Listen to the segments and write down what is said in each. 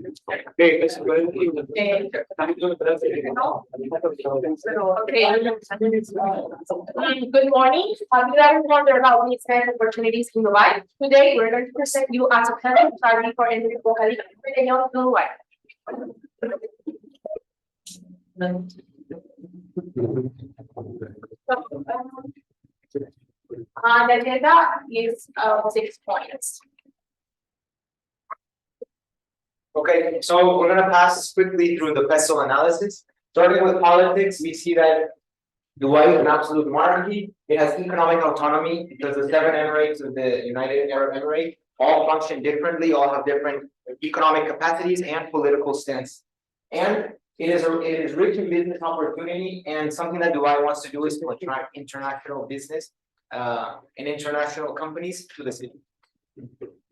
Okay. Good morning. Did everyone wonder about needs and opportunities in Dubai? Today, we're going to present you as a perfect target for entering Bocadillo, veleño, Dubai. The agenda is 6 points. Okay, so we're going to pass quickly through the peso analysis. Starting with politics, we see that Dubai is an absolute monarchy. It has economic autonomy because the 7 emirates of the United Arab Emirates all function differently, all have different economic capacities and political stance. And it is rich in business opportunity, and something that Dubai wants to do is to attract international business and international companies to the city.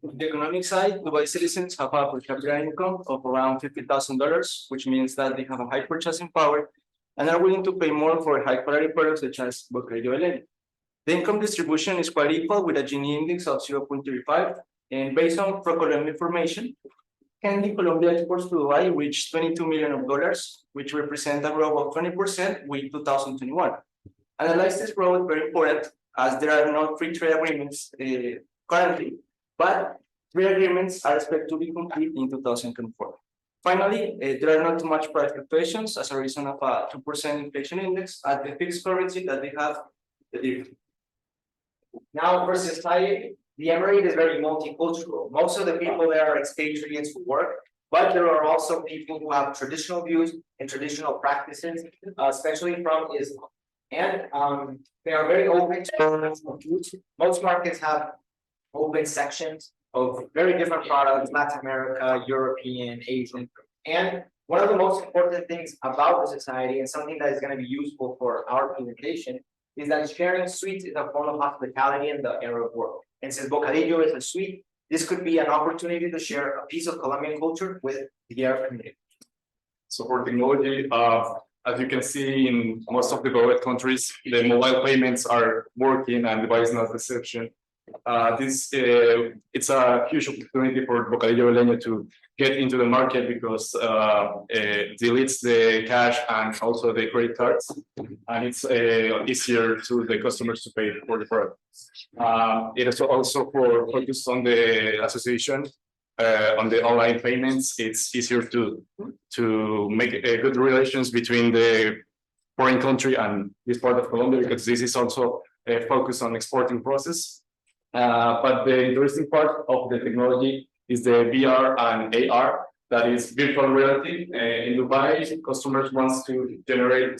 On the economic side, Dubai citizens have a per capita income of around $50,000, which means that they have a high purchasing power and are willing to pay more for high quality products such as Bocadillo veleño. The income distribution is quite equal with a Gini index of 0.35, and based on pro-Colombia information, candy Colombia exports to Dubai reached $22 million, which represent a growth of 20% with 2021. Analyze this growth very important as there are no free trade agreements currently, but trade agreements are expected to be complete in 2024. Finally, there are not too much price fluctuations as a reason of a 2% inflation index at the fixed currency that they have. Now for society, the Emirate is very multicultural. Most of the people there are expatriates who work, but there are also people who have traditional views and traditional practices, especially from Islam. And they are very open to foods. Most markets have open sections of very different products, Latin America, European, Asian. And one of the most important things about the society, and something that is going to be useful for our presentation, is that sharing sweets is a form of hospitality in the Arab world. And since Bocadillo is a sweet, this could be an opportunity to share a piece of Colombian culture with the Arab community. So for technology, as you can see in most of the developed countries, the mobile payments are working, and Dubai is not the exception. It's a huge opportunity for Bocadillo veleño to get into the market because it deletes the cash and also the credit cards, and it's easier to the customers to pay for the product. It is also for focus on the association on the online payments. It's easier to make good relations between the foreign country and this part of Colombia, because this is also a focus on exporting process. But the interesting part of the technology is the VR and AR, that is virtual reality. In Dubai, customers want to generate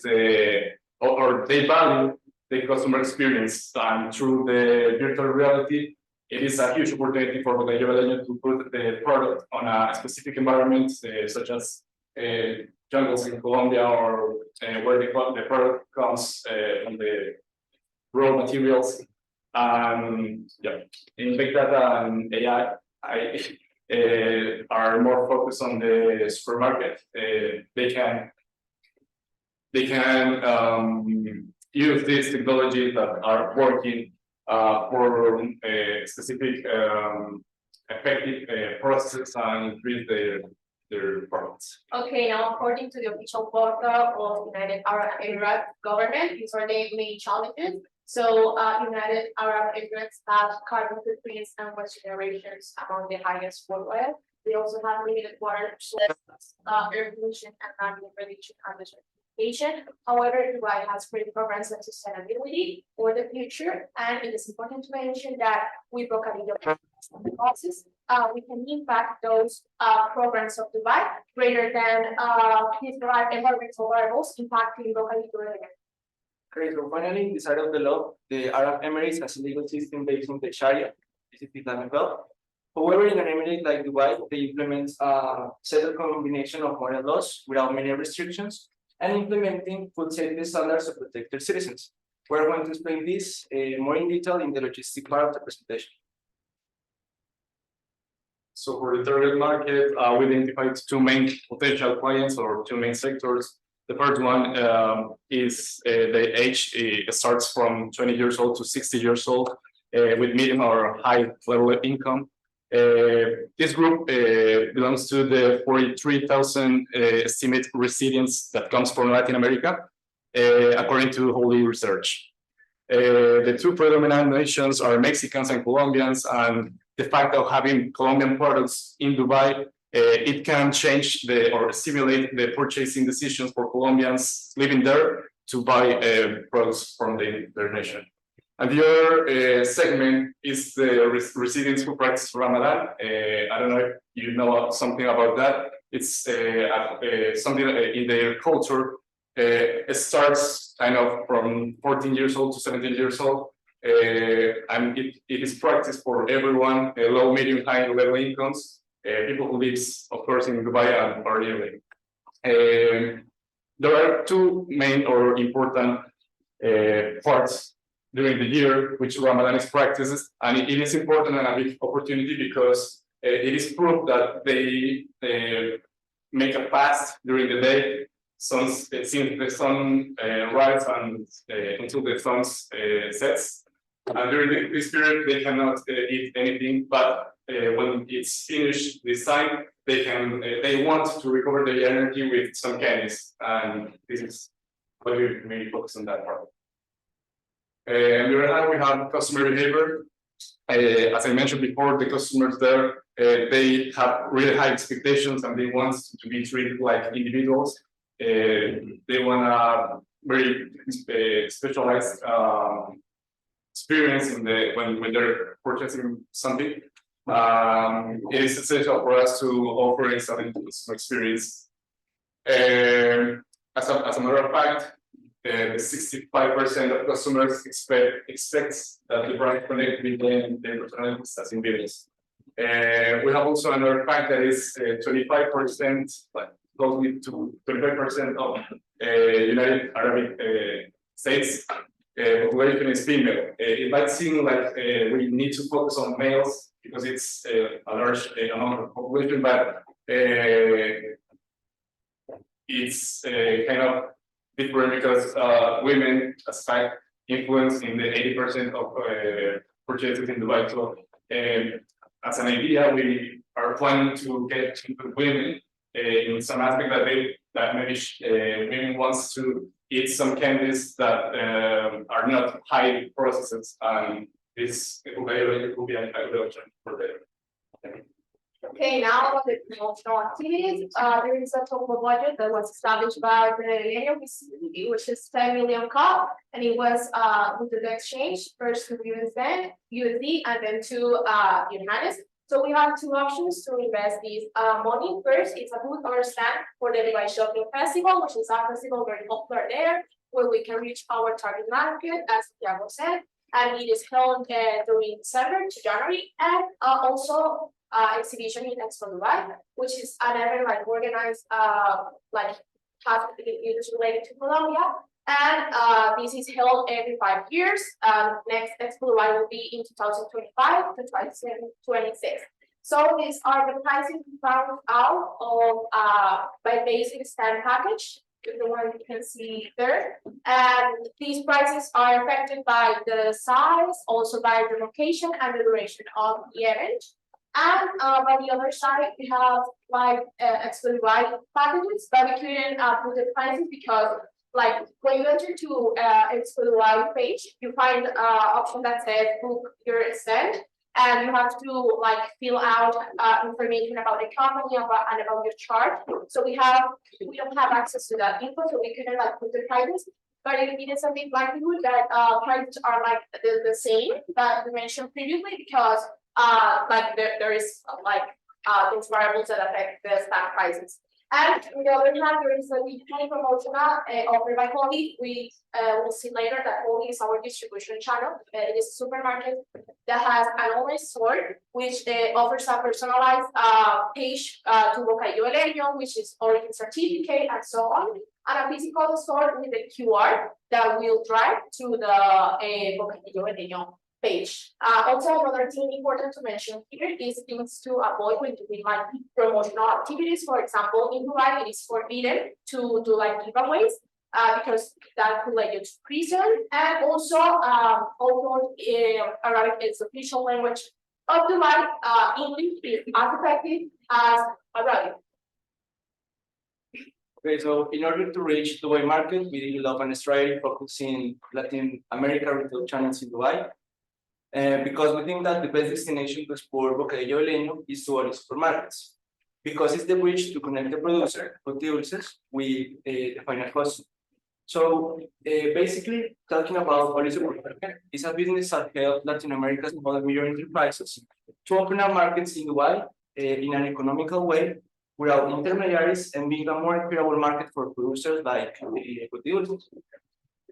or they value the customer experience, and through the virtual reality, it is a huge opportunity for Bocadillo veleño to put the product on a specific environment, such as jungles in Colombia, or where the product comes from the raw materials. Yeah, in big data and AI are more focused on the supermarket. They can use these technologies that are working for specific effective processes and increase their products. Okay, now according to the official quota of United Arab Emirates government, these are the main challenges. So United Arab Emirates have carbon footprints and waste generations among the highest worldwide. They also have limited water sources, air pollution, and non-radiation desertification. However, Dubai has great programs on sustainability for the future, and it is important to mention that with Bocadillo process, we can impact those programs of Dubai greater than described environmental variables impacting Bocadillo. Okay, so finally, inside of the law, the Arab Emirates has a legal system based on the Sharia, this is Islamic law. However, in an emirate like Dubai, they implement a settled combination of modern laws without many restrictions and implementing food safety standards to protect their citizens. We're going to explain this more in detail in the logistic part of the presentation. So for the target market, we identified two main potential clients, or two main sectors. The first one is the age. It starts from 20 years old to 60 years old with medium or high level of income. This group belongs to the 43,000 estimated residents that comes from Latin America, according to Holy Research. The two predominant nations are Mexicans and Colombians, and the fact of having Colombian products in Dubai, it can change or stimulate the purchasing decisions for Colombians living there to buy products from their nation. And the other segment is the residents who practice Ramadan. I don't know if you know something about that. It's something in their culture. It starts kind of from 14 years old to 17 years old. And it is practiced for everyone, low, medium, high level incomes, people who live, of course, in Dubai and or nearby. There are two main or important parts during the year which Ramadan is practiced, and it is important and a big opportunity because it is proof that they make a fast during the day since the sun rises and until the sun sets. And during this period, they cannot eat anything, but when it's finished this time, they want to recover their energy with some candies, and this is what we mainly focus on that part. On the other hand, we have customer behavior. As I mentioned before, the customers there, they have really high expectations and they want to be treated like individuals. They want a very specialized experience when they're purchasing something. It is essential for us to offer excellent customer experience. As a matter of fact, 65% of customers expects that the brand connect with them, their personalities as individuals. We have also another fact that is 25%, like closely to 25% of United Arab States population is female. It might seem like we need to focus on males because it's a large amount of population, but it's kind of different because women as fact influence in the 80% of purchases in Dubai. So as an idea, we are planning to get women in some aspect that maybe women wants to eat some candies that are not high processes, and this will be a good option for them. Okay, now about the promotional activities. There is a total budget that was established by the veleño, which is 10 million COP, and it was with the exchange first to USD and then to United. So we have two options to invest this money. First, it's a booth or stand for the Dubai Shopping Festival, which is a festival very popular there, where we can reach our target market, as Thiago said, and it is held during December to January, and also exhibition in Expo Dubai, which is an event like organized like it is related to Colombia, and this is held every 5 years. Next Expo Dubai will be in 2025 to 2026. So these are the prices we found out of by basic stand package, the one you can see there, and these prices are affected by the size, also by the location and the duration of the event. And by the other side, we have like Expo packages, but we couldn't put the prices because, like, when you enter to Expo page, you find an option that says book your stand, and you have to like fill out information about the company and about your chart. So we don't have access to that info, so we couldn't like put the prices. But it is a big likelihood that prices are like the same that we mentioned previously, because like there is like those variables that affect the stock prices. And on the other hand, there is a weekly promotional offered by Holy. We will see later that Holy is our distribution channel. It is a supermarket that has an online store which offers a personalized page to Bocadillo veleño, which is origin certificate and so on, and a physical store with a QR that will drive to the Bocadillo veleño page. Also, another thing important to mention here is things to avoid when doing like promotional activities. For example, in Dubai, it is forbidden to do like giveaways because that could lead you to prison. And also, although Arabic is official language of Dubai, English is as effective as Arabic. Okay, so in order to reach Dubai market, we develop a strategy focusing Latin America retail channels in Dubai. Because we think that the best destination to export Bocadillo veleño is to our supermarkets. Because it's the bridge to connect the producers with the final customer. So basically, talking about Oli Supermarket is a business that helps Latin America's small and medium enterprises to open up markets in Dubai in an economical way without intermediaries and being a more credible market for producers like Bocadillo.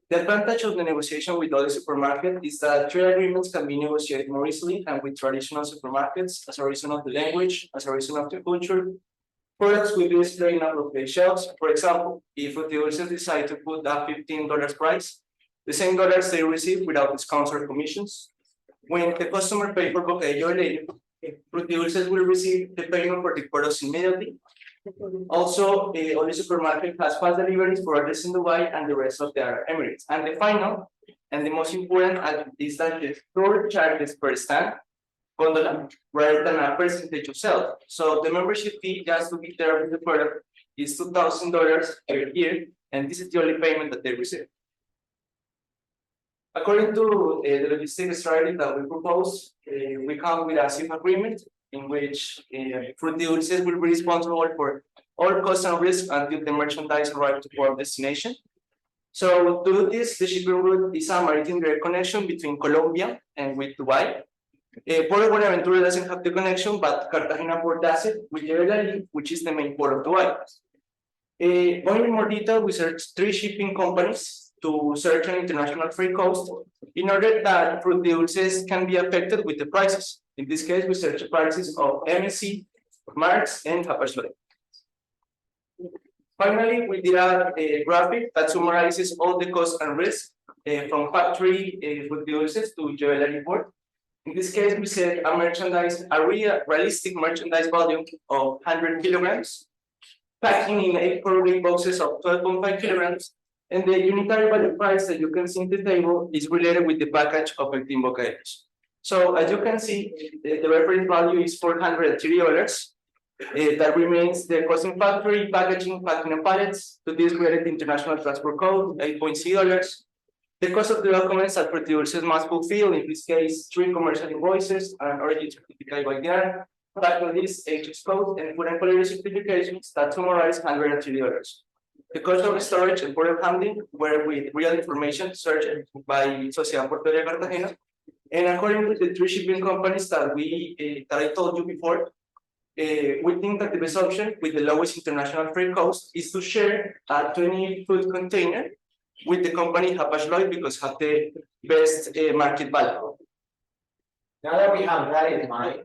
The advantage of the negotiation with Oli Supermarket is that trade agreements can be negotiated more easily than with traditional supermarkets as a reason of the language, as a reason of the culture. Products will be displayed on appropriate shelves. For example, if producers decide to put a $15 price, the same dollars they receive without discounts or commissions. When the customer pays for Bocadillo veleño, producers will receive the payment for the products immediately. Also, Oli Supermarket has fast deliveries for others in Dubai and the rest of the Arab Emirates. And the final, and the most important, is that the store charges per stand gondola rather than a percentage of sales. So the membership fee just to be there with the product is $2,000 every year, and this is the only payment that they receive. According to the logistics strategy that we propose, we come with a SIF agreement in which producers will be responsible for all costs and risks until the merchandise arrives to our destination. So to do this, the shipping route is a maritime direct connection between Colombia and with Dubai. Port of Buenaventura doesn't have the connection, but Cartagena port does it with Veleño, which is the main port of Dubai. Going in more detail, we searched 3 shipping companies to search an international freight cost in order that producers can be affected with the prices. In this case, we searched the prices of MSC, Marks, and Hapag-Lloyd. Finally, we did a graphic that summarizes all the costs and risks from factory producers to Veleño port. In this case, we set a realistic merchandise volume of 100 kilograms, packing in 8 per boxes of 12.5 kilograms, and the unitary value price that you can see in the table is related with the package of 18 bocadillos. So as you can see, the reference value is $430. That remains the cost in factory, packaging, packing and pallets. To this, we added the international transport code, $8.6. The cost of the documents that producers must fulfill, in this case, 3 commercial invoices and an origin certificate by DIAN, back on this HS code and food and quality certifications that summarize $130. The cost of storage and port of handling were with real information searched by Sociedad Portuaria Cartagena. And according to the 3 shipping companies that I told you before, we think that the best option with the lowest international freight cost is to share a 20-foot container with the company Hapag-Lloyd because have the best market value. Now that we have that in mind,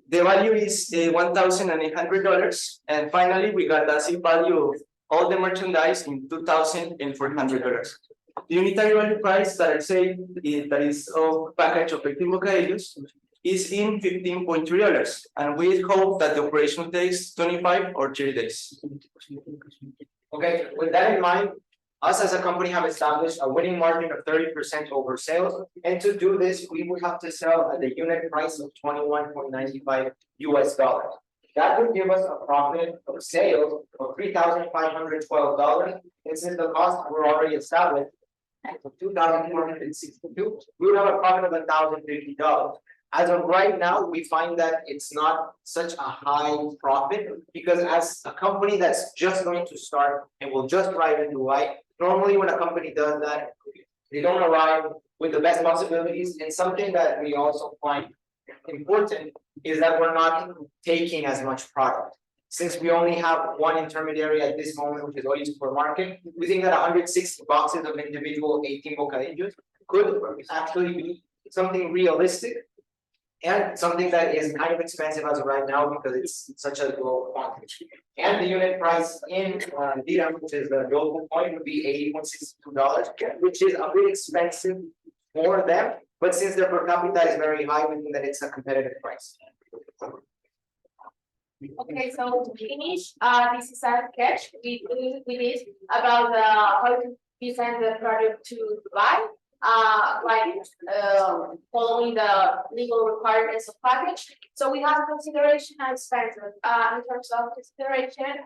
the value is $1,800, and finally we got the same value of all the merchandise in $2,400. The unitary value price that I say that is of package of 18 bocadillos is in $15.3, and we hope that the operation takes 25 or 30 days. okay, with that in mind, us as a company have established a winning margin of 30% over sales, and to do this, we would have to sell at the unit price of $21.95 US. That would give us a profit of sales of $3,512, and since the costs were already established of $2,462, we would have a profit of $1,050. As of right now, we find that it's not such a high profit because as a company that's just going to start and will just arrive in Dubai, normally when a company does that, they don't arrive with the best possibilities. And something that we also find important is that we're not taking as much product. Since we only have one intermediary at this moment, which is Oli Supermarket, we think that 160 boxes of individual 18 bocadillos could actually be something realistic and something that is kind of expensive as of right now because it's such a low quantity. And the unit price in dirham, which is the local point, would be $81.62, which is a bit expensive for them. But since their per capita is very high, we think that it's a competitive price. Okay, so to finish, this is a sketch we did about how to present the product to Dubai. following the legal requirements of package. So we have consideration and expenses. In terms of consideration,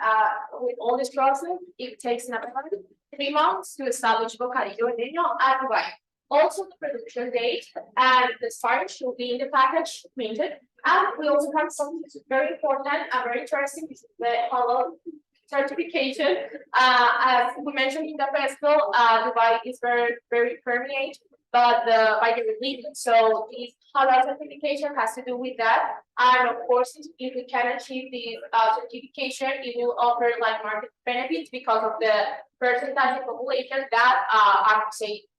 with all this process, it takes an about 3 months to establish Bocadillo and wine. Also, the production date and the start should be in the package minted. And we also have something very important and very interesting, which is the halal certification. As we mentioned in the festival, Dubai is very permeate, but by the religion. So this halal certification has to do with that. And of course, if we can achieve this certification, it will offer like market benefits because of the percentage of population that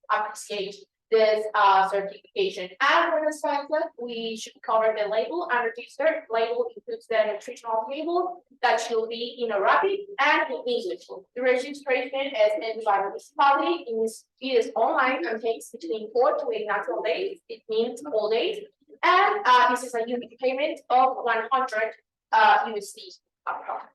appreciate this certification. And for the expenses, we should cover the label and register. Label includes the nutritional label that should be in Arabic and in English. The registration is in the municipality. It is online and takes between 4 to 8 natural days. It means all days. And this is a unique payment of 100 USD upfront.